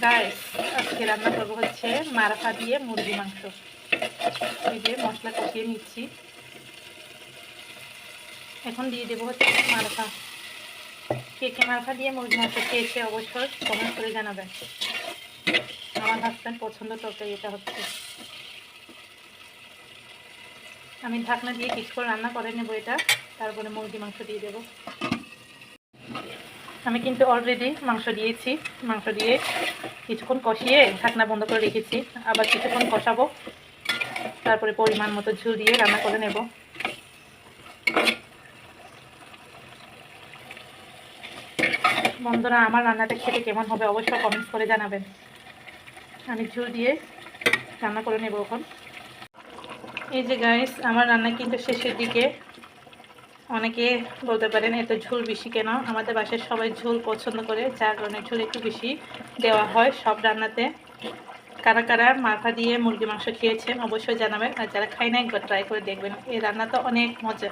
Guys, আজকে রান্না করবো হচ্ছে মারফা দিয়ে মুরগি মাংস। এই যে মশলা কষিয়ে নিচ্ছি, এখন দিয়ে দেবো হচ্ছে মারফা। কে কে মারফা দিয়ে মুরগি মাংস খেয়েছে অবশ্যই কমেন্ট করে জানাবেন। আমার হাজব্যান্ড পছন্দ তরকারি এটা হচ্ছে। আমি ঢাকনা দিয়ে কিছুক্ষণ রান্না করে নেব এটা, তারপরে মুরগি মাংস দিয়ে দেবো। আমি কিন্তু অলরেডি মাংস দিয়েছি, মাংস দিয়ে কিছুক্ষণ কষিয়ে ঢাকনা বন্ধ করে রেখেছি। আবার কিছুক্ষণ কষাবো, তারপরে পরিমাণ মতো ঝোল দিয়ে রান্না করে নেব। বন্ধুরা, আমার রান্নাটা খেতে কেমন হবে অবশ্যই কমেন্টস করে জানাবেন। আমি ঝোল দিয়ে রান্না করে নেব এখন। এই যে গাইস, আমার রান্না কিন্তু শেষের দিকে। অনেকে বলতে পারেন এত ঝোল বেশি কেন? আমাদের বাসায় সবাই ঝোল পছন্দ করে, যার কারণে ঝোল একটু বেশি দেওয়া হয় সব রান্নাতে। কারা কারা মারফা দিয়ে মুরগি মাংস খেয়েছেন অবশ্যই জানাবেন, আর যারা খাই না একবার ট্রাই করে দেখবেন। এই রান্না তো অনেক মজা।